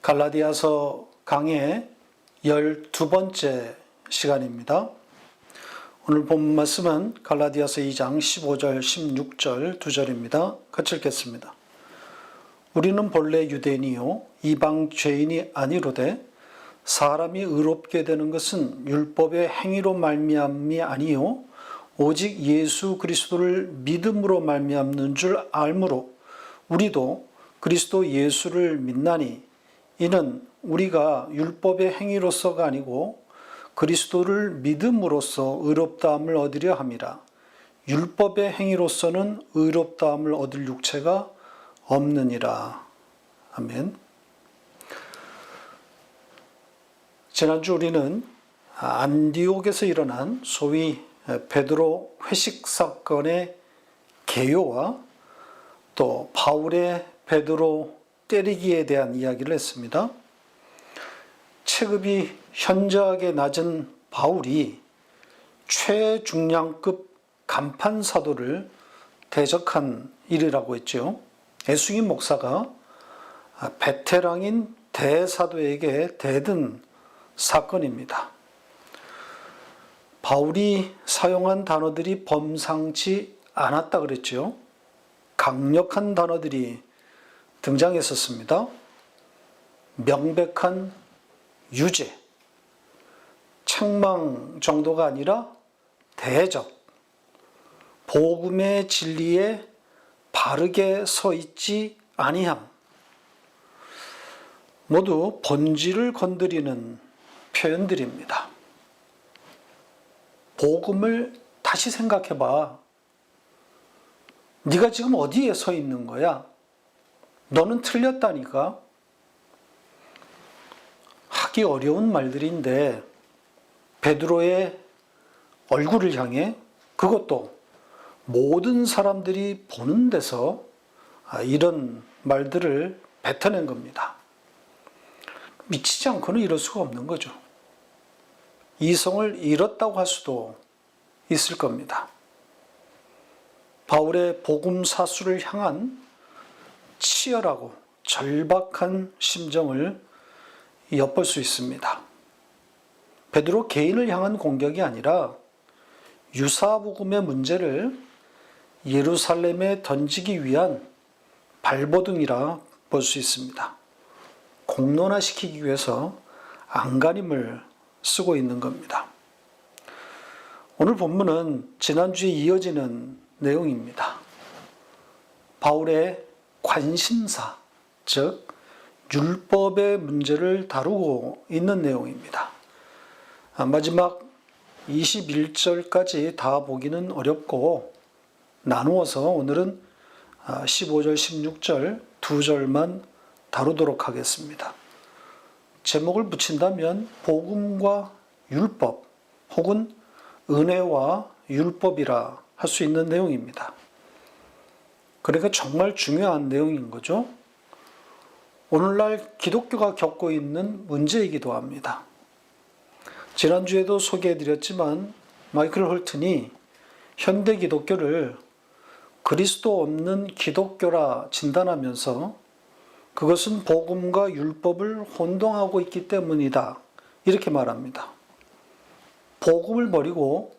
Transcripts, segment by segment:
갈라디아서 강의 12번째 시간입니다. 오늘 본 말씀은 갈라디아서 2장 15절, 16절, 2절입니다. 같이 읽겠습니다. 우리는 본래 유대인이요 이방 죄인이 아니로되 사람이 의롭게 되는 것은 율법의 행위로 말미암이 아니요 오직 예수 그리스도를 믿음으로 말미암는 줄 알므로 우리도 그리스도 예수를 믿나니 이는 우리가 율법의 행위로서가 아니고 그리스도를 믿음으로써 의롭다함을 얻으려 함이라. 율법의 행위로서는 의롭다함을 얻을 육체가 없느니라. 아멘. 지난주 우리는 안디옥에서 일어난 소위 베드로 회식 사건의 개요와 또 바울의 베드로 때리기에 대한 이야기를 했습니다. 체급이 현저하게 낮은 바울이 최중량급 간판 사도를 대적한 일이라고 했죠. 애수인 목사가 베테랑인 대사도에게 대든 사건입니다. 바울이 사용한 단어들이 범상치 않았다 그랬죠. 강력한 단어들이 등장했었습니다. 명백한 유죄, 책망 정도가 아니라 대적, 복음의 진리에 바르게 서 있지 아니함, 모두 본질을 건드리는 표현들입니다. 복음을 다시 생각해봐. 네가 지금 어디에 서 있는 거야? 너는 틀렸다니까. 하기 어려운 말들인데 베드로의 얼굴을 향해, 그것도 모든 사람들이 보는 데서 이런 말들을 뱉어낸 겁니다. 미치지 않고는 이럴 수가 없는 거죠. 이성을 잃었다고 할 수도 있을 겁니다. 바울의 복음 사수를 향한 치열하고 절박한 심정을 엿볼 수 있습니다. 베드로 개인을 향한 공격이 아니라 유사복음의 문제를 예루살렘에 던지기 위한 발버둥이라 볼 수 있습니다. 공론화시키기 위해서 안간힘을 쓰고 있는 겁니다. 오늘 본문은 지난주에 이어지는 내용입니다. 바울의 관심사, 즉 율법의 문제를 다루고 있는 내용입니다. 마지막 21절까지 다 보기는 어렵고 나누어서 오늘은 15절, 16절, 2절만 다루도록 하겠습니다. 제목을 붙인다면 복음과 율법 혹은 은혜와 율법이라 할 수 있는 내용입니다. 그러니까 정말 중요한 내용인 거죠. 오늘날 기독교가 겪고 있는 문제이기도 합니다. 지난주에도 소개해드렸지만 마이클 홀튼이 현대 기독교를 그리스도 없는 기독교라 진단하면서 그것은 복음과 율법을 혼동하고 있기 때문이다, 이렇게 말합니다. 복음을 버리고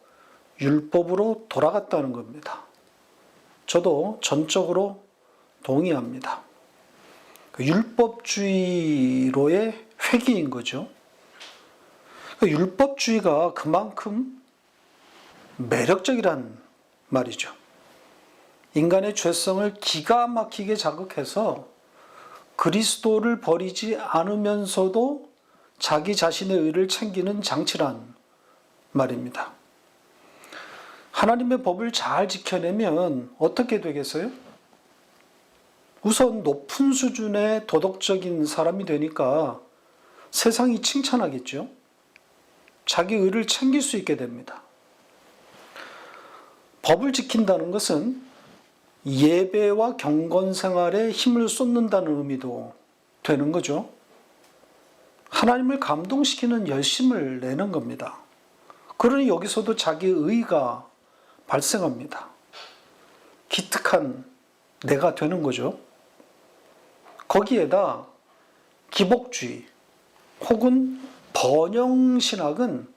율법으로 돌아갔다는 겁니다. 저도 전적으로 동의합니다. 율법주의로의 회귀인 거죠. 율법주의가 그만큼 매력적이란 말이죠. 인간의 죄성을 기가 막히게 자극해서 그리스도를 버리지 않으면서도 자기 자신의 의를 챙기는 장치란 말입니다. 하나님의 법을 잘 지켜내면 어떻게 되겠어요? 우선 높은 수준의 도덕적인 사람이 되니까 세상이 칭찬하겠죠. 자기 의를 챙길 수 있게 됩니다. 법을 지킨다는 것은 예배와 경건 생활에 힘을 쏟는다는 의미도 되는 거죠. 하나님을 감동시키는 열심을 내는 겁니다. 그러니 여기서도 자기 의가 발생합니다. 기특한 내가 되는 거죠. 거기에다 기복주의 혹은 번영신학은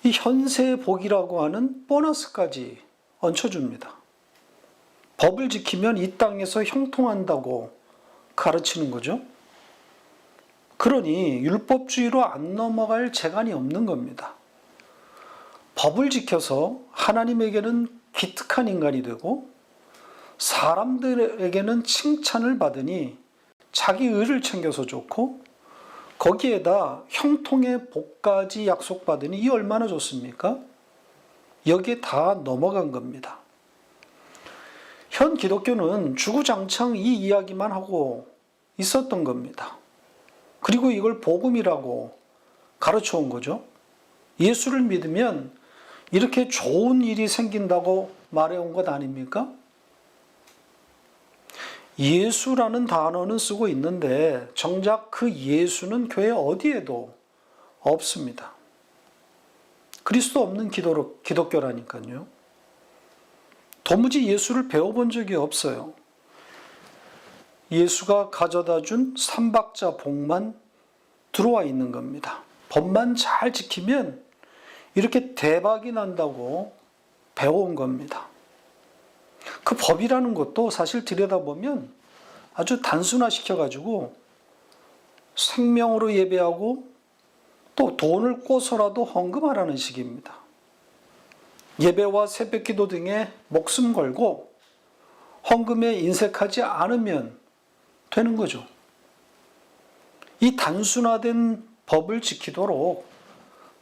이 현세의 복이라고 하는 보너스까지 얹혀줍니다. 법을 지키면 이 땅에서 형통한다고 가르치는 거죠. 그러니 율법주의로 안 넘어갈 재간이 없는 겁니다. 법을 지켜서 하나님에게는 기특한 인간이 되고 사람들에게는 칭찬을 받으니 자기 의를 챙겨서 좋고 거기에다 형통의 복까지 약속받으니 이 얼마나 좋습니까? 여기에 다 넘어간 겁니다. 현 기독교는 주구장창 이 이야기만 하고 있었던 겁니다. 그리고 이걸 복음이라고 가르쳐 온 거죠. 예수를 믿으면 이렇게 좋은 일이 생긴다고 말해 온 것 아닙니까? 예수라는 단어는 쓰고 있는데 정작 그 예수는 교회 어디에도 없습니다. 그리스도 없는 기독교라니까요. 도무지 예수를 배워본 적이 없어요. 예수가 가져다 준 삼박자 복만 들어와 있는 겁니다. 법만 잘 지키면 이렇게 대박이 난다고 배워온 겁니다. 그 법이라는 것도 사실 들여다보면 아주 단순화시켜가지고 생명으로 예배하고 또 돈을 꿔서라도 헌금하라는 식입니다. 예배와 새벽기도 등에 목숨 걸고 헌금에 인색하지 않으면 되는 거죠. 이 단순화된 법을 지키도록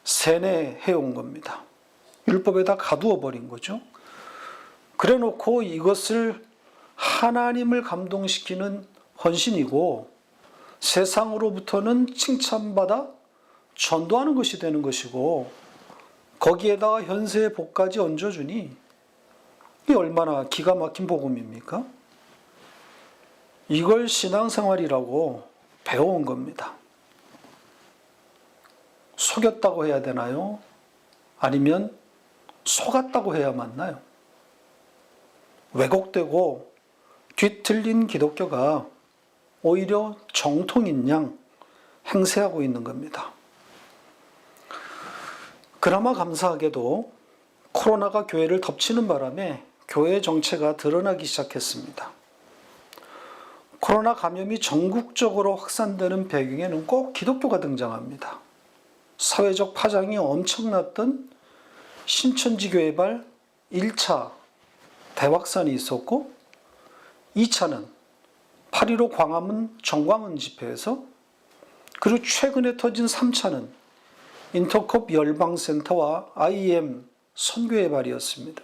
세뇌해온 겁니다. 율법에다 가두어 버린 거죠. 그래 놓고 이것을 하나님을 감동시키는 헌신이고 세상으로부터는 칭찬받아 전도하는 것이 되는 것이고 거기에다가 현세의 복까지 얹어주니 이게 얼마나 기가 막힌 복음입니까? 이걸 신앙생활이라고 배워온 겁니다. 속였다고 해야 되나요? 아니면 속았다고 해야 맞나요? 왜곡되고 뒤틀린 기독교가 오히려 정통인 양 행세하고 있는 겁니다. 그나마 감사하게도 코로나가 교회를 덮치는 바람에 교회 정체가 드러나기 시작했습니다. 코로나 감염이 전국적으로 확산되는 배경에는 꼭 기독교가 등장합니다. 사회적 파장이 엄청났던 신천지교회발 1차 대확산이 있었고 2차는 8.15 광화문 정광훈 집회에서 그리고 최근에 터진 3차는 인터콥 열방센터와 IM 선교의 발이었습니다.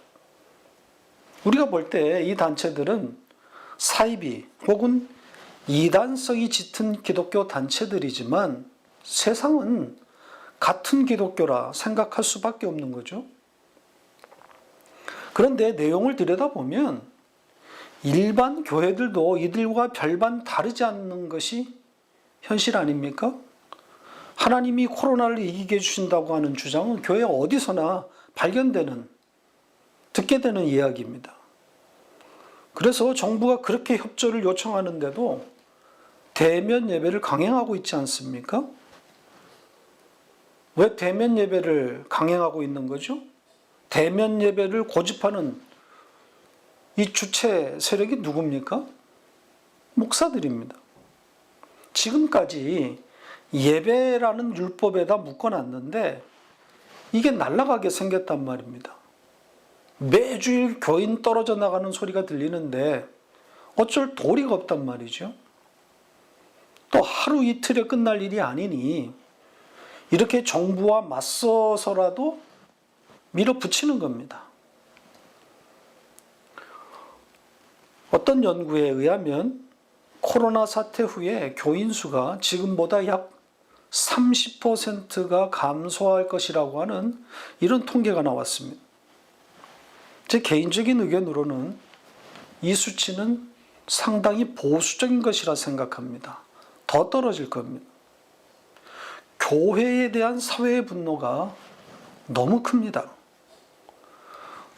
우리가 볼 때 이 단체들은 사이비 혹은 이단성이 짙은 기독교 단체들이지만 세상은 같은 기독교라 생각할 수밖에 없는 거죠. 그런데 내용을 들여다보면 일반 교회들도 이들과 별반 다르지 않는 것이 현실 아닙니까? 하나님이 코로나를 이기게 해주신다고 하는 주장은 교회 어디서나 발견되는, 듣게 되는 이야기입니다. 그래서 정부가 그렇게 협조를 요청하는데도 대면 예배를 강행하고 있지 않습니까? 왜 대면 예배를 강행하고 있는 거죠? 대면 예배를 고집하는 이 주체 세력이 누굽니까? 목사들입니다. 지금까지 예배라는 율법에다 묶어놨는데 이게 날아가게 생겼단 말입니다. 매주일 교인 떨어져 나가는 소리가 들리는데 어쩔 도리가 없단 말이죠. 또 하루 이틀에 끝날 일이 아니니 이렇게 정부와 맞서서라도 밀어붙이는 겁니다. 어떤 연구에 의하면 코로나 사태 후에 교인 수가 지금보다 약 30%가 감소할 것이라고 하는 이런 통계가 나왔습니다. 제 개인적인 의견으로는 이 수치는 상당히 보수적인 것이라 생각합니다. 더 떨어질 겁니다. 교회에 대한 사회의 분노가 너무 큽니다.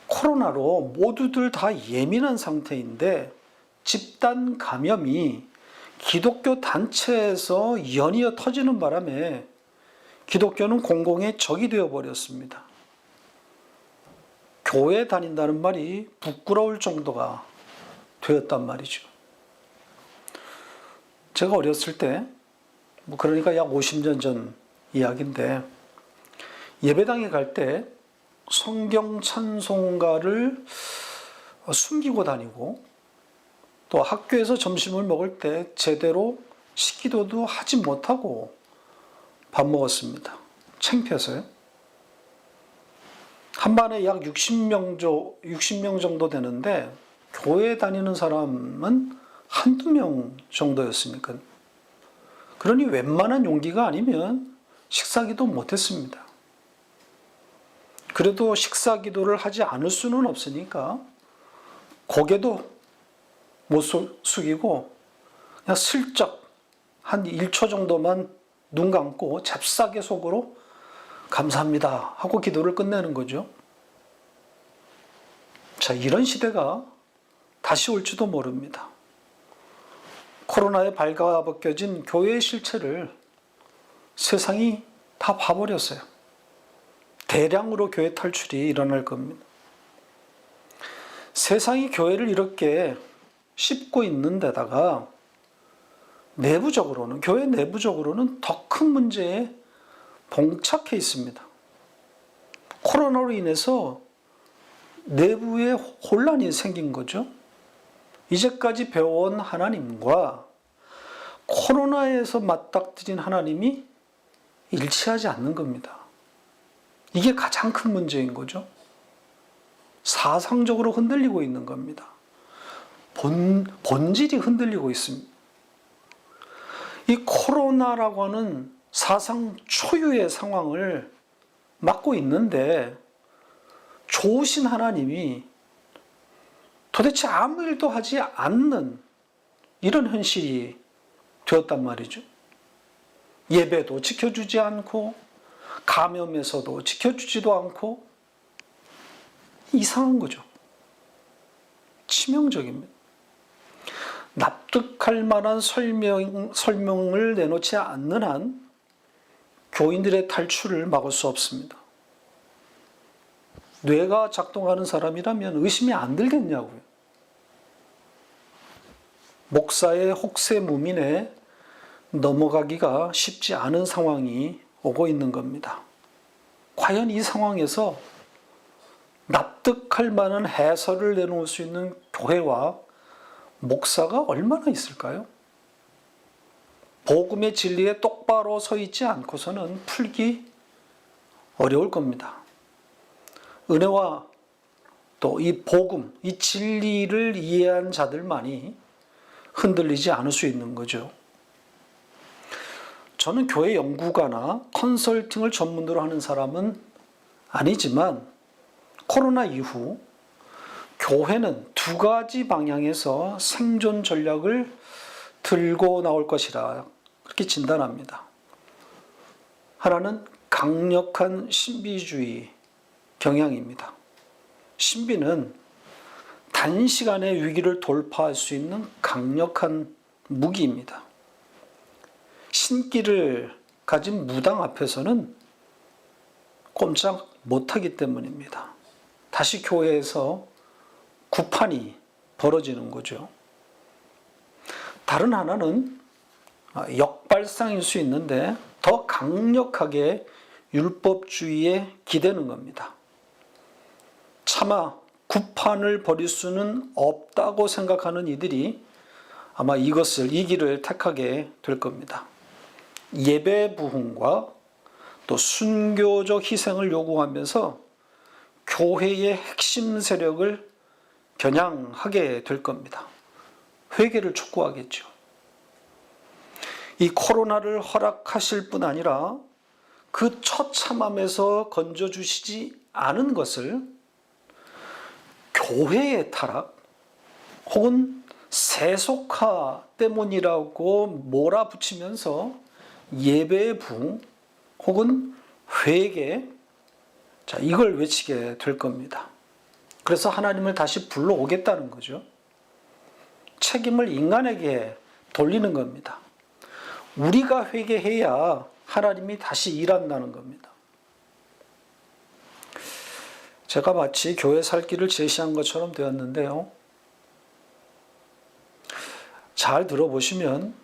코로나로 모두들 다 예민한 상태인데 집단 감염이 기독교 단체에서 연이어 터지는 바람에 기독교는 공공의 적이 되어버렸습니다. 교회 다닌다는 말이 부끄러울 정도가 되었단 말이죠. 제가 어렸을 때, 그러니까 약 50년 전 이야기인데, 예배당에 갈 때 성경 찬송가를 숨기고 다니고, 또 학교에서 점심을 먹을 때 제대로 식기도도 하지 못하고 밥 먹었습니다. 창피해서요. 한 반에 약 60명 정도 되는데 교회 다니는 사람은 한두 명 정도였으니까. 그러니 웬만한 용기가 아니면 식사기도 못했습니다. 그래도 식사기도를 하지 않을 수는 없으니까 고개도 못 숙이고 그냥 슬쩍 한 1초 정도만 눈 감고 잽싸게 속으로 감사합니다 하고 기도를 끝내는 거죠. 자, 이런 시대가 다시 올지도 모릅니다. 코로나에 발가벗겨진 교회의 실체를 세상이 다 봐버렸어요. 대량으로 교회 탈출이 일어날 겁니다. 세상이 교회를 이렇게 씹고 있는 데다가 내부적으로는, 교회 내부적으로는 더 큰 문제에 봉착해 있습니다. 코로나로 인해서 내부에 혼란이 생긴 거죠. 이제까지 배워온 하나님과 코로나에서 맞닥뜨린 하나님이 일치하지 않는 겁니다. 이게 가장 큰 문제인 거죠. 사상적으로 흔들리고 있는 겁니다. 본질이 흔들리고 있습니다. 이 코로나라고 하는 사상 초유의 상황을 맞고 있는데 좋으신 하나님이 도대체 아무 일도 하지 않는 이런 현실이 되었단 말이죠. 예배도 지켜주지 않고 감염에서도 지켜주지도 않고 이상한 거죠. 치명적입니다. 납득할 만한 설명을 내놓지 않는 한 교인들의 탈출을 막을 수 없습니다. 뇌가 작동하는 사람이라면 의심이 안 들겠냐고요. 목사의 혹세무민에 넘어가기가 쉽지 않은 상황이 오고 있는 겁니다. 과연 이 상황에서 납득할 만한 해설을 내놓을 수 있는 교회와 목사가 얼마나 있을까요? 복음의 진리에 똑바로 서 있지 않고서는 풀기 어려울 겁니다. 은혜와 또 이 복음, 이 진리를 이해한 자들만이 흔들리지 않을 수 있는 거죠. 저는 교회 연구가나 컨설팅을 전문으로 하는 사람은 아니지만 코로나 이후 교회는 두 가지 방향에서 생존 전략을 들고 나올 것이라 그렇게 진단합니다. 하나는 강력한 신비주의 경향입니다. 신비는 단시간에 위기를 돌파할 수 있는 강력한 무기입니다. 신기를 가진 무당 앞에서는 꼼짝 못하기 때문입니다. 다시 교회에서 구판이 벌어지는 거죠. 다른 하나는 역발상일 수 있는데 더 강력하게 율법주의에 기대는 겁니다. 차마 구판을 벌일 수는 없다고 생각하는 이들이 아마 이 길을 택하게 될 겁니다. 예배 부흥과 또 순교적 희생을 요구하면서 교회의 핵심 세력을 겨냥하게 될 겁니다. 회개를 촉구하겠죠. 이 코로나를 허락하실 뿐 아니라 그 처참함에서 건져주시지 않은 것을 교회의 타락 혹은 세속화 때문이라고 몰아붙이면서 예배의 부흥 혹은 회개, 자, 이걸 외치게 될 겁니다. 그래서 하나님을 다시 불러오겠다는 거죠. 책임을 인간에게 돌리는 겁니다. 우리가 회개해야 하나님이 다시 일한다는 겁니다. 제가 마치 교회 살 길을 제시한 것처럼 되었는데요. 잘 들어보시면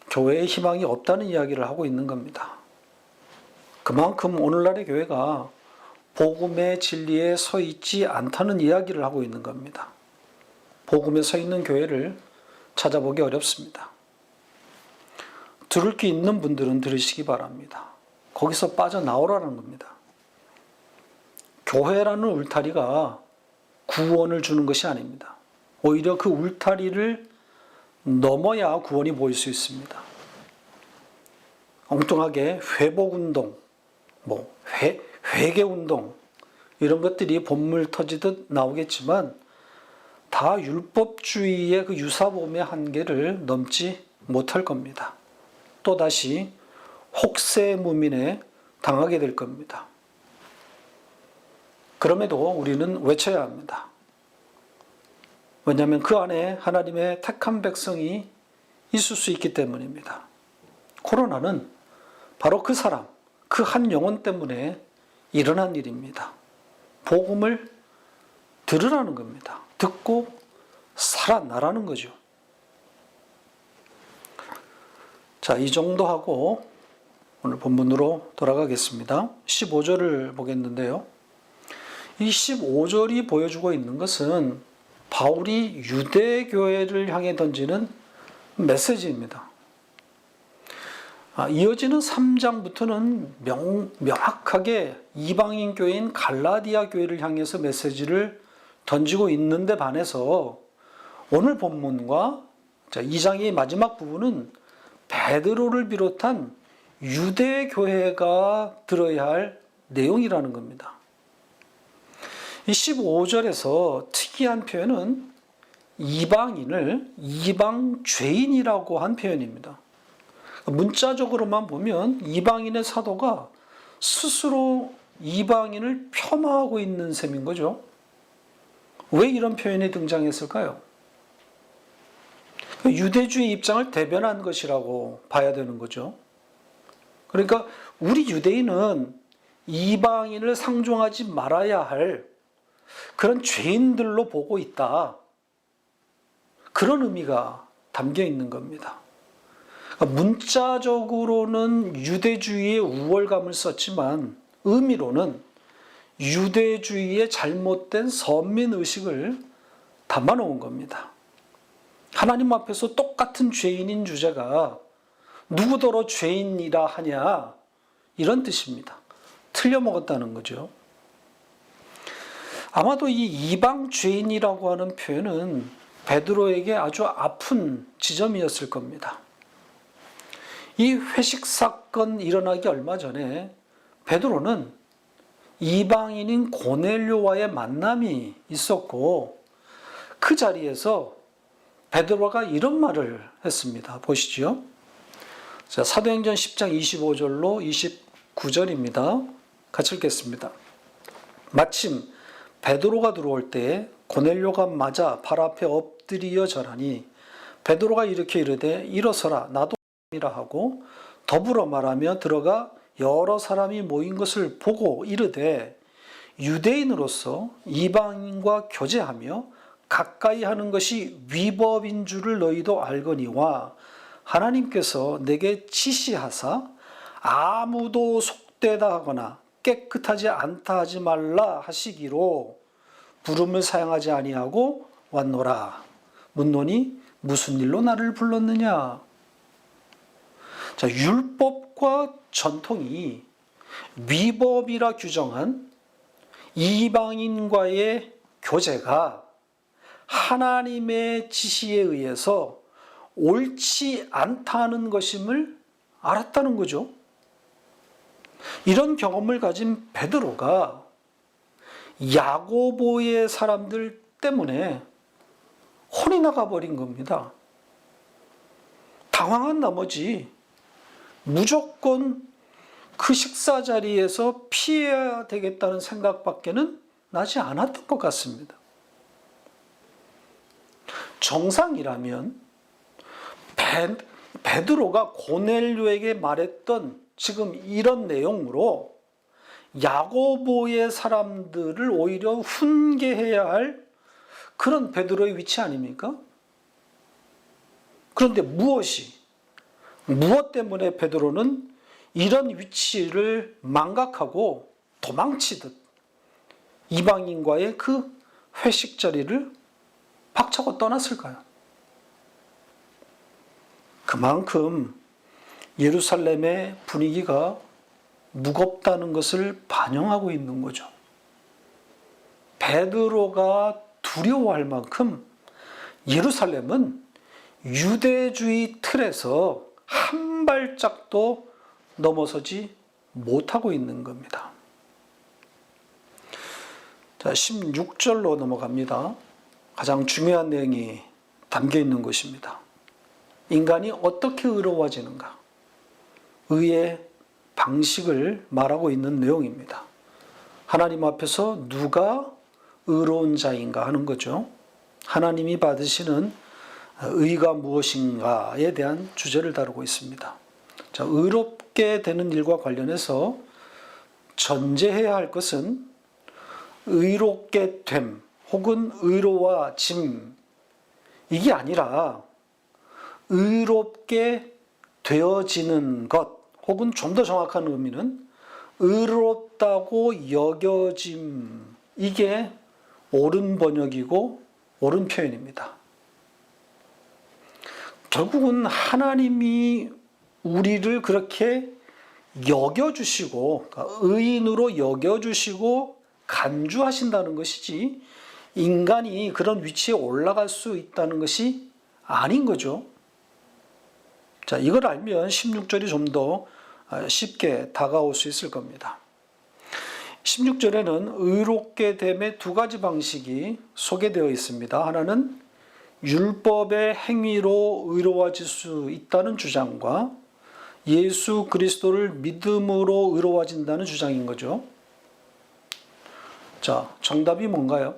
교회에 희망이 없다는 이야기를 하고 있는 겁니다. 그만큼 오늘날의 교회가 복음의 진리에 서 있지 않다는 이야기를 하고 있는 겁니다. 복음에 서 있는 교회를 찾아보기 어렵습니다. 들을 게 있는 분들은 들으시기 바랍니다. 거기서 빠져나오라는 겁니다. 교회라는 울타리가 구원을 주는 것이 아닙니다. 오히려 그 울타리를 넘어야 구원이 보일 수 있습니다. 엉뚱하게 회복운동, 회개운동 이런 것들이 본물 터지듯 나오겠지만 다 율법주의의 그 유사범의 한계를 넘지 못할 겁니다. 또다시 혹세무민에 당하게 될 겁니다. 그럼에도 우리는 외쳐야 합니다. 왜냐하면 그 안에 하나님의 택한 백성이 있을 수 있기 때문입니다. 코로나는 바로 그 사람, 그 한 영혼 때문에 일어난 일입니다. 복음을 들으라는 겁니다. 듣고 살아나라는 거죠. 자, 이 정도 하고 오늘 본문으로 돌아가겠습니다. 15절을 보겠는데요. 이 15절이 보여주고 있는 것은 바울이 유대교회를 향해 던지는 메시지입니다. 이어지는 3장부터는 명확하게 이방인 교회인 갈라디아 교회를 향해서 메시지를 던지고 있는데 반해서 오늘 본문과 2장의 마지막 부분은 베드로를 비롯한 유대교회가 들어야 할 내용이라는 겁니다. 이 15절에서 특이한 표현은 이방인을 이방죄인이라고 한 표현입니다. 문자적으로만 보면 이방인의 사도가 스스로 이방인을 폄하하고 있는 셈인 거죠. 왜 이런 표현이 등장했을까요? 유대주의 입장을 대변한 것이라고 봐야 되는 거죠. 그러니까 우리 유대인은 이방인을 상종하지 말아야 할 그런 죄인들로 보고 있다. 그런 의미가 담겨 있는 겁니다. 문자적으로는 유대주의의 우월감을 썼지만 의미로는 유대주의의 잘못된 선민의식을 담아놓은 겁니다. 하나님 앞에서 똑같은 죄인인 주제가 누구더러 죄인이라 하냐 이런 뜻입니다. 틀려먹었다는 거죠. 아마도 이 이방 죄인이라고 하는 표현은 베드로에게 아주 아픈 지점이었을 겁니다. 이 회식 사건 일어나기 얼마 전에 베드로는 이방인인 고넬료와의 만남이 있었고 그 자리에서 베드로가 이런 말을 했습니다. 보시죠. 자, 사도행전 10장 25절로 29절입니다. 같이 읽겠습니다. 마침 베드로가 들어올 때 고넬료가 맞아 발 앞에 엎드리어 절하니 베드로가 이렇게 이르되 일어서라 나도 이라 하고 더불어 말하며 들어가 여러 사람이 모인 것을 보고 이르되 유대인으로서 이방인과 교제하며 가까이 하는 것이 위법인 줄을 너희도 알거니와 하나님께서 내게 지시하사 아무도 속되다 하거나 깨끗하지 않다 하지 말라 하시기로 부름을 사용하지 아니하고 왔노라. 묻노니 무슨 일로 나를 불렀느냐? 자, 율법과 전통이 위법이라 규정한 이방인과의 교제가 하나님의 지시에 의해서 옳지 않다는 것임을 알았다는 거죠. 이런 경험을 가진 베드로가 야고보의 사람들 때문에 혼이 나가버린 겁니다. 당황한 나머지 무조건 그 식사 자리에서 피해야 되겠다는 생각밖에는 나지 않았던 것 같습니다. 정상이라면 베드로가 고넬료에게 말했던 지금 이런 내용으로 야고보의 사람들을 오히려 훈계해야 할 그런 베드로의 위치 아닙니까? 그런데 무엇 때문에 베드로는 이런 위치를 망각하고 도망치듯 이방인과의 그 회식 자리를 박차고 떠났을까요? 그만큼 예루살렘의 분위기가 무겁다는 것을 반영하고 있는 거죠. 베드로가 두려워할 만큼 예루살렘은 유대주의 틀에서 한 발짝도 넘어서지 못하고 있는 겁니다. 자, 16절로 넘어갑니다. 가장 중요한 내용이 담겨 있는 것입니다. 인간이 어떻게 의로워지는가? 의의 방식을 말하고 있는 내용입니다. 하나님 앞에서 누가 의로운 자인가 하는 거죠. 하나님이 받으시는 의가 무엇인가에 대한 주제를 다루고 있습니다. 자, 의롭게 되는 일과 관련해서 전제해야 할 것은 의롭게 됨 혹은 의로워짐 이게 아니라 의롭게 되어지는 것 혹은 좀 더 정확한 의미는 의롭다고 여겨짐 이게 옳은 번역이고 옳은 표현입니다. 결국은 하나님이 우리를 그렇게 여겨주시고 그러니까 의인으로 여겨주시고 간주하신다는 것이지 인간이 그런 위치에 올라갈 수 있다는 것이 아닌 거죠. 자, 이걸 알면 16절이 좀 더 쉽게 다가올 수 있을 겁니다. 16절에는 의롭게 됨의 두 가지 방식이 소개되어 있습니다. 하나는 율법의 행위로 의로워질 수 있다는 주장과 예수 그리스도를 믿음으로 의로워진다는 주장인 거죠. 자, 정답이 뭔가요?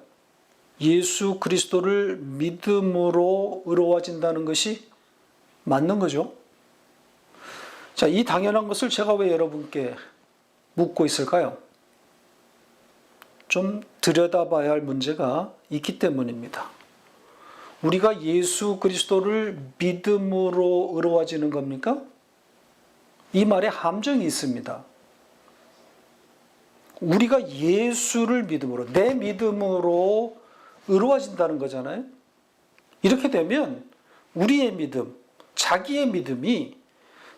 예수 그리스도를 믿음으로 의로워진다는 것이 맞는 거죠. 자, 이 당연한 것을 제가 왜 여러분께 묻고 있을까요? 좀 들여다봐야 할 문제가 있기 때문입니다. 우리가 예수 그리스도를 믿음으로 의로워지는 겁니까? 이 말에 함정이 있습니다. 우리가 예수를 믿음으로, 내 믿음으로 의로워진다는 거잖아요. 이렇게 되면 우리의 믿음, 자기의 믿음이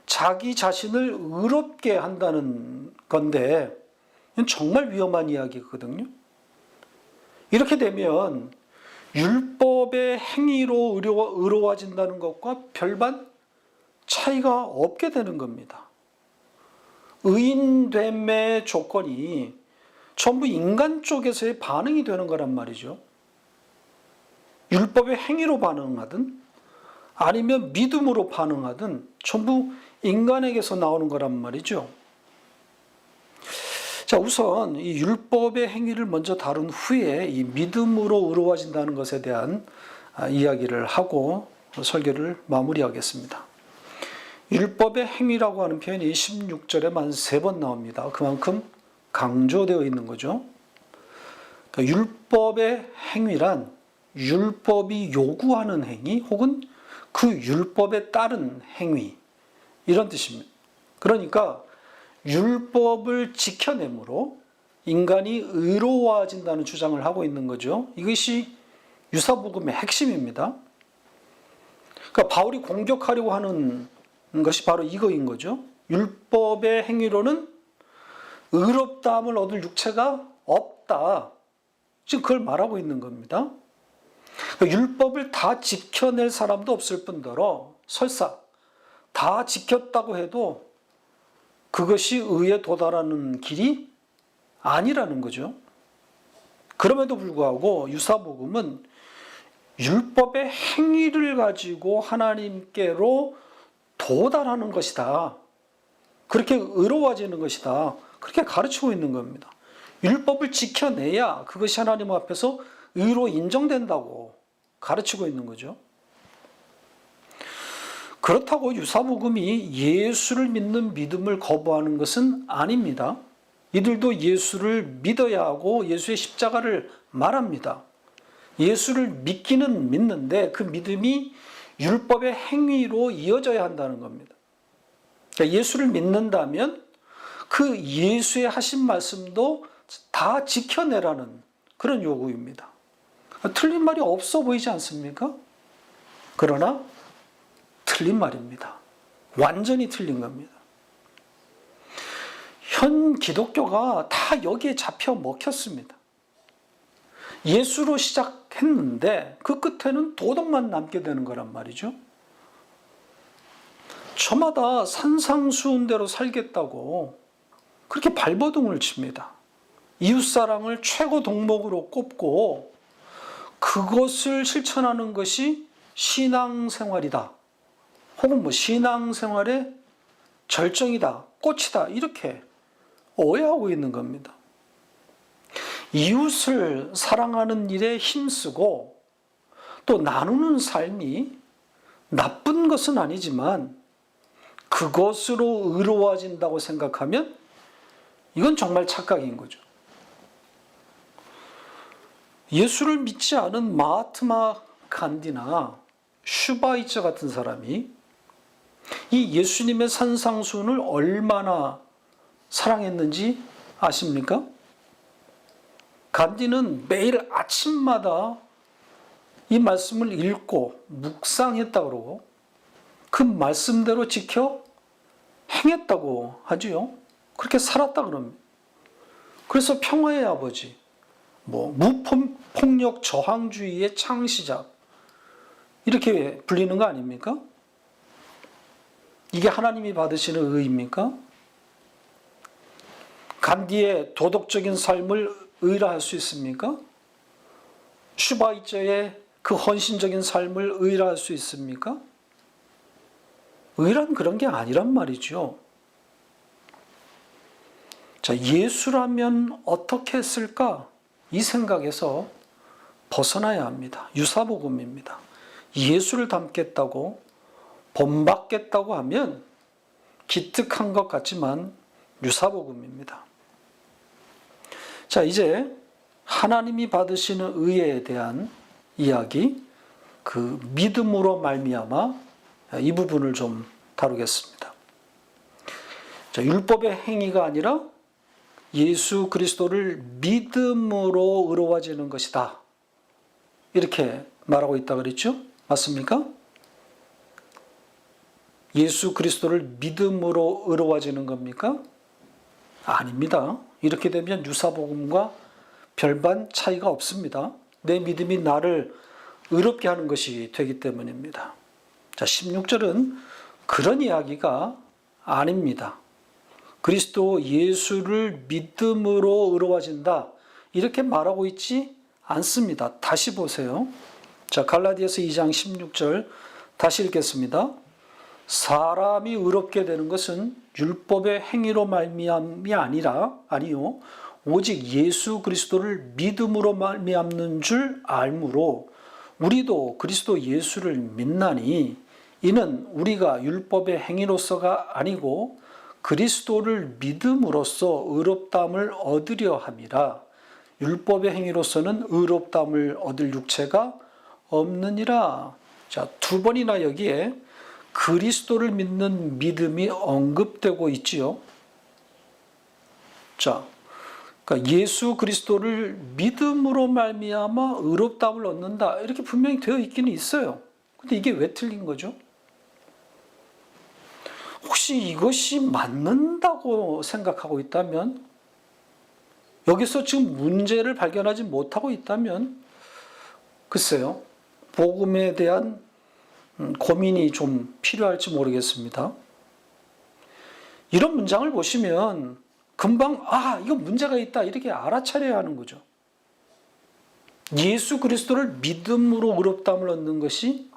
자기 자신을 의롭게 한다는 건데 이건 정말 위험한 이야기거든요. 이렇게 되면 율법의 행위로 의로워진다는 것과 별반 차이가 없게 되는 겁니다. 의인됨의 조건이 전부 인간 쪽에서의 반응이 되는 거란 말이죠. 율법의 행위로 반응하든 아니면 믿음으로 반응하든 전부 인간에게서 나오는 거란 말이죠. 자, 우선 이 율법의 행위를 먼저 다룬 후에 이 믿음으로 의로워진다는 것에 대한 이야기를 하고 설교를 마무리하겠습니다. 율법의 행위라고 하는 표현이 16절에만 3번 나옵니다. 그만큼 강조되어 있는 거죠. 그러니까 율법의 행위란 율법이 요구하는 행위 혹은 그 율법에 따른 행위 이런 뜻입니다. 그러니까 율법을 지켜내므로 인간이 의로워진다는 주장을 하고 있는 거죠. 이것이 유사복음의 핵심입니다. 그러니까 바울이 공격하려고 하는 것이 바로 이거인 거죠. 율법의 행위로는 의롭다함을 얻을 육체가 없다. 지금 그걸 말하고 있는 겁니다. 그러니까 율법을 다 지켜낼 사람도 없을 뿐더러 설사 다 지켰다고 해도 그것이 의에 도달하는 길이 아니라는 거죠. 그럼에도 불구하고 유사복음은 율법의 행위를 가지고 하나님께로 도달하는 것이다. 그렇게 의로워지는 것이다. 그렇게 가르치고 있는 겁니다. 율법을 지켜내야 그것이 하나님 앞에서 의로 인정된다고 가르치고 있는 거죠. 그렇다고 유사복음이 예수를 믿는 믿음을 거부하는 것은 아닙니다. 이들도 예수를 믿어야 하고 예수의 십자가를 말합니다. 예수를 믿기는 믿는데 그 믿음이 율법의 행위로 이어져야 한다는 겁니다. 그러니까 예수를 믿는다면 그 예수의 하신 말씀도 다 지켜내라는 그런 요구입니다. 틀린 말이 없어 보이지 않습니까? 그러나 틀린 말입니다. 완전히 틀린 겁니다. 현 기독교가 다 여기에 잡혀 먹혔습니다. 예수로 시작했는데 그 끝에는 도덕만 남게 되는 거란 말이죠. 저마다 산상수훈대로 살겠다고 그렇게 발버둥을 칩니다. 이웃사랑을 최고 덕목으로 꼽고 그것을 실천하는 것이 신앙생활이다. 혹은 신앙생활의 절정이다, 꽃이다, 이렇게 오해하고 있는 겁니다. 이웃을 사랑하는 일에 힘쓰고 또 나누는 삶이 나쁜 것은 아니지만 그것으로 의로워진다고 생각하면 이건 정말 착각인 거죠. 예수를 믿지 않은 마하트마 간디나 슈바이처 같은 사람이 이 예수님의 산상수훈을 얼마나 사랑했는지 아십니까? 간디는 매일 아침마다 이 말씀을 읽고 묵상했다고 그러고 그 말씀대로 지켜 행했다고 하지요. 그렇게 살았다 그럽니다. 그래서 평화의 아버지, 무폭력 저항주의의 창시자 이렇게 불리는 거 아닙니까? 이게 하나님이 받으시는 의입니까? 간디의 도덕적인 삶을 의라할 수 있습니까? 슈바이처의 그 헌신적인 삶을 의라할 수 있습니까? 의란 그런 게 아니란 말이죠. 자, 예수라면 어떻게 했을까? 이 생각에서 벗어나야 합니다. 유사복음입니다. 예수를 닮겠다고 본받겠다고 하면 기특한 것 같지만 유사복음입니다. 자, 이제 하나님이 받으시는 의에 대한 이야기, 그 믿음으로 말미암아 이 부분을 좀 다루겠습니다. 자, 율법의 행위가 아니라 예수 그리스도를 믿음으로 의로워지는 것이다. 이렇게 말하고 있다 그랬죠? 맞습니까? 예수 그리스도를 믿음으로 의로워지는 겁니까? 아닙니다. 이렇게 되면 유사복음과 별반 차이가 없습니다. 내 믿음이 나를 의롭게 하는 것이 되기 때문입니다. 자, 16절은 그런 이야기가 아닙니다. 그리스도 예수를 믿음으로 의로워진다. 이렇게 말하고 있지 않습니다. 다시 보세요. 자, 갈라디아서 2장 16절 다시 읽겠습니다. 사람이 의롭게 되는 것은 율법의 행위로 말미암이 아니요 오직 예수 그리스도를 믿음으로 말미암는 줄 알므로 우리도 그리스도 예수를 믿나니 이는 우리가 율법의 행위로서가 아니고 그리스도를 믿음으로써 의롭다함을 얻으려 함이라. 율법의 행위로서는 의롭다함을 얻을 육체가 없느니라. 자, 두 번이나 여기에 그리스도를 믿는 믿음이 언급되고 있지요. 자, 그러니까 예수 그리스도를 믿음으로 말미암아 의롭다함을 얻는다. 이렇게 분명히 되어 있기는 있어요. 근데 이게 왜 틀린 거죠? 혹시 이것이 맞는다고 생각하고 있다면, 여기서 지금 문제를 발견하지 못하고 있다면, 글쎄요, 복음에 대한 고민이 좀 필요할지 모르겠습니다. 이런 문장을 보시면 금방 이거 문제가 있다 이렇게 알아차려야 하는 거죠. 예수 그리스도를 믿음으로 의롭다함을 얻는 것이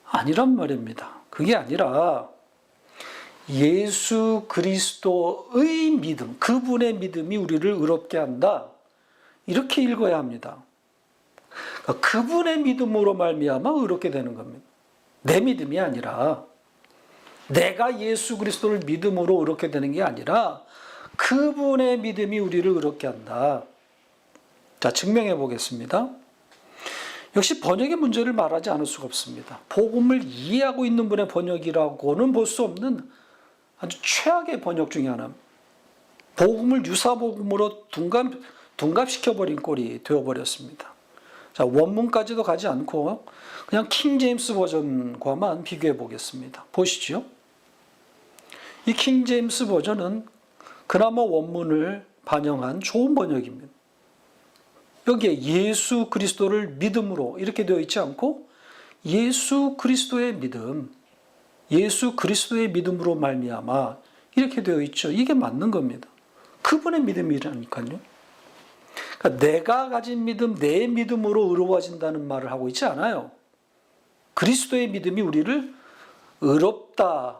아니란 말입니다. 그게 아니라 예수 그리스도의 믿음, 그분의 믿음이 우리를 의롭게 한다. 이렇게 읽어야 합니다. 그분의 믿음으로 말미암아 의롭게 되는 겁니다. 내 믿음이 아니라 내가 예수 그리스도를 믿음으로 의롭게 되는 게 아니라 그분의 믿음이 우리를 의롭게 한다. 자, 증명해 보겠습니다. 역시 번역의 문제를 말하지 않을 수가 없습니다. 복음을 이해하고 있는 분의 번역이라고는 볼 수 없는 아주 최악의 번역 중에 하나. 복음을 유사복음으로 둔갑시켜버린 꼴이 되어버렸습니다. 자, 원문까지도 가지 않고 그냥 킹제임스 버전과만 비교해 보겠습니다. 보시죠. 이 킹제임스 버전은 그나마 원문을 반영한 좋은 번역입니다. 여기에 예수 그리스도를 믿음으로 이렇게 되어 있지 않고 예수 그리스도의 믿음, 예수 그리스도의 믿음으로 말미암아 이렇게 되어 있죠. 이게 맞는 겁니다. 그분의 믿음이라니까요. 그러니까 내가 가진 믿음, 내 믿음으로 의로워진다는 말을 하고 있지 않아요. 그리스도의 믿음이 우리를 의롭다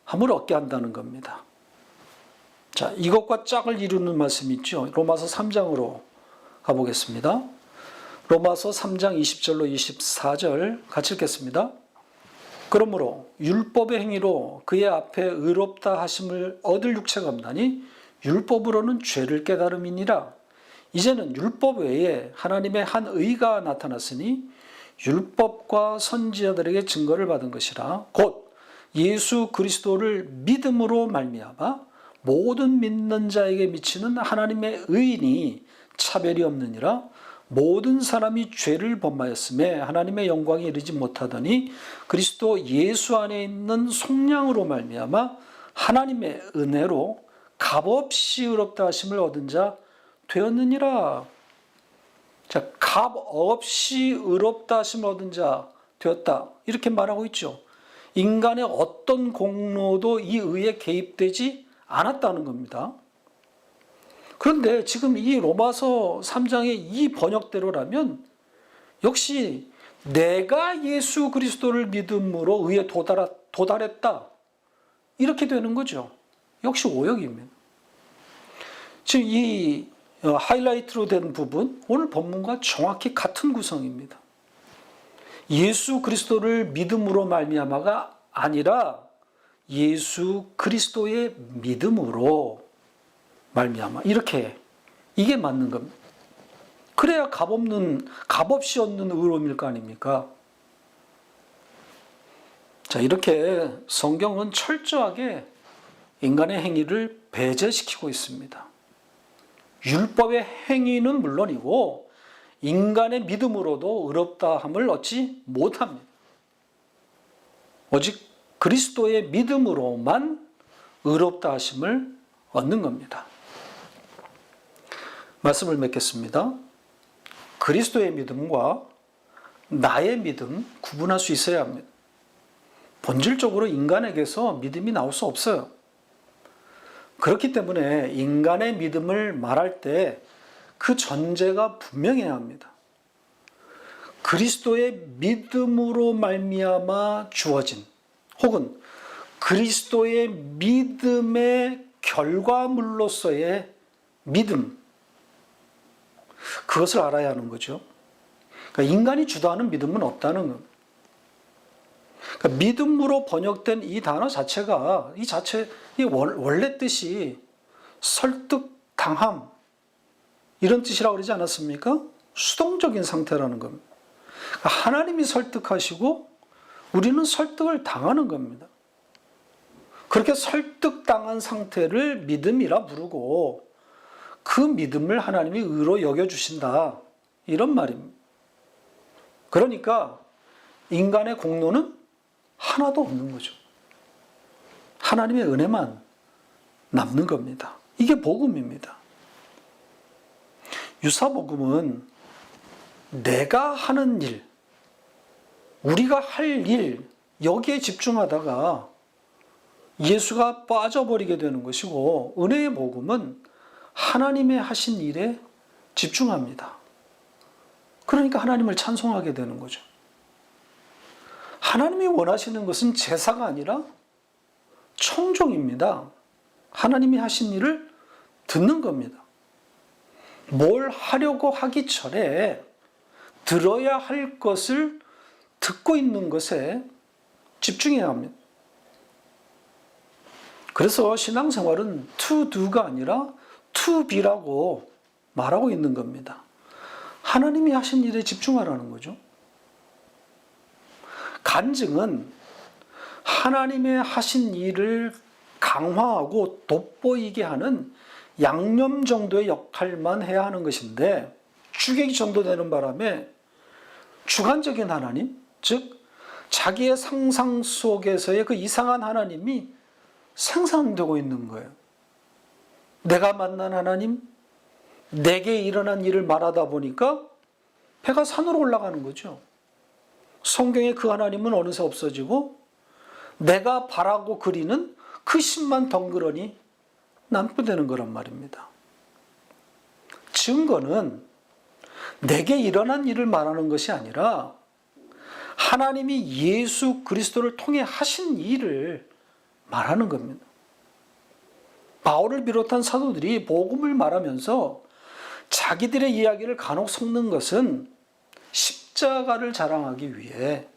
함을 얻게 한다는 겁니다. 자, 이것과 짝을 이루는 말씀이 있죠. 로마서 3장으로 가보겠습니다. 로마서 3장 20절로 24절 같이 읽겠습니다. 그러므로 율법의 행위로 그의 앞에 의롭다 하심을 얻을 육체가 없나니 율법으로는 죄를 깨달음이니라. 이제는 율법 외에 하나님의 한 의가 나타났으니 율법과 선지자들에게 증거를 받은 것이라. 곧 예수 그리스도를 믿음으로 말미암아 모든 믿는 자에게 미치는 하나님의 의인이 차별이 없느니라. 모든 사람이 죄를 범하였음에 하나님의 영광에 이르지 못하더니 그리스도 예수 안에 있는 속량으로 말미암아 하나님의 은혜로 값없이 의롭다 하심을 얻은 자 되었느니라. 자, 값없이 의롭다 하심을 얻은 자 되었다. 이렇게 말하고 있죠. 인간의 어떤 공로도 이 의에 개입되지 않았다는 겁니다. 그런데 지금 이 로마서 3장의 이 번역대로라면 역시 내가 예수 그리스도를 믿음으로 의에 도달했다. 이렇게 되는 거죠. 역시 오역입니다. 지금 이 하이라이트로 된 부분, 오늘 본문과 정확히 같은 구성입니다. 예수 그리스도를 믿음으로 말미암아가 아니라 예수 그리스도의 믿음으로 말미암아 이렇게 이게 맞는 겁니다. 그래야 값없이 얻는 의로움일 거 아닙니까? 자, 이렇게 성경은 철저하게 인간의 행위를 배제시키고 있습니다. 율법의 행위는 물론이고 인간의 믿음으로도 의롭다함을 얻지 못합니다. 오직 그리스도의 믿음으로만 의롭다 하심을 얻는 겁니다. 말씀을 맺겠습니다. 그리스도의 믿음과 나의 믿음 구분할 수 있어야 합니다. 본질적으로 인간에게서 믿음이 나올 수 없어요. 그렇기 때문에 인간의 믿음을 말할 때 그 전제가 분명해야 합니다. 그리스도의 믿음으로 말미암아 주어진 혹은 그리스도의 믿음의 결과물로서의 믿음, 그것을 알아야 하는 거죠. 그러니까 인간이 주도하는 믿음은 없다는 겁니다. 그러니까 믿음으로 번역된 이 단어 자체가 이 원래 뜻이 설득당함 이런 뜻이라고 그러지 않았습니까? 수동적인 상태라는 겁니다. 그러니까 하나님이 설득하시고 우리는 설득을 당하는 겁니다. 그렇게 설득당한 상태를 믿음이라 부르고 그 믿음을 하나님이 의로 여겨주신다. 이런 말입니다. 그러니까 인간의 공로는 하나도 없는 거죠. 하나님의 은혜만 남는 겁니다. 이게 복음입니다. 유사복음은 내가 하는 일, 우리가 할 일, 여기에 집중하다가 예수가 빠져버리게 되는 것이고 은혜의 복음은 하나님의 하신 일에 집중합니다. 그러니까 하나님을 찬송하게 되는 거죠. 하나님이 원하시는 것은 제사가 아니라 청종입니다. 하나님이 하신 일을 듣는 겁니다. 뭘 하려고 하기 전에 들어야 할 것을 듣고 있는 것에 집중해야 합니다. 그래서 신앙생활은 to do가 아니라 to be라고 말하고 있는 겁니다. 하나님이 하신 일에 집중하라는 거죠. 간증은 하나님의 하신 일을 강화하고 돋보이게 하는 양념 정도의 역할만 해야 하는 것인데, 주객이 전도되는 바람에 주관적인 하나님, 즉 자기의 상상 속에서의 그 이상한 하나님이 생산되고 있는 거예요. 내가 만난 하나님, 내게 일어난 일을 말하다 보니까 배가 산으로 올라가는 거죠. 성경에 그 하나님은 어느새 없어지고 내가 바라고 그리는 그 신만 덩그러니 남게 되는 거란 말입니다. 증거는 내게 일어난 일을 말하는 것이 아니라 하나님이 예수 그리스도를 통해 하신 일을 말하는 겁니다. 바울을 비롯한 사도들이 복음을 말하면서 자기들의 이야기를 간혹 섞는 것은 십자가를 자랑하기 위해,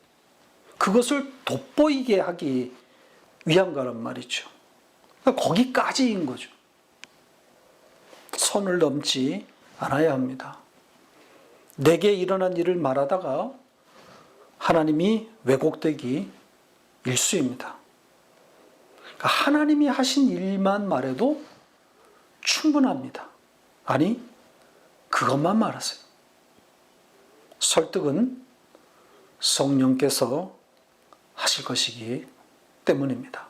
그것을 돋보이게 하기 위한 거란 말이죠. 그러니까 거기까지인 거죠. 선을 넘지 않아야 합니다. 내게 일어난 일을 말하다가 하나님이 왜곡되기 일쑤입니다. 그러니까 하나님이 하신 일만 말해도 충분합니다. 아니, 그것만 말하세요. 설득은 성령께서 하실 것이기 때문입니다.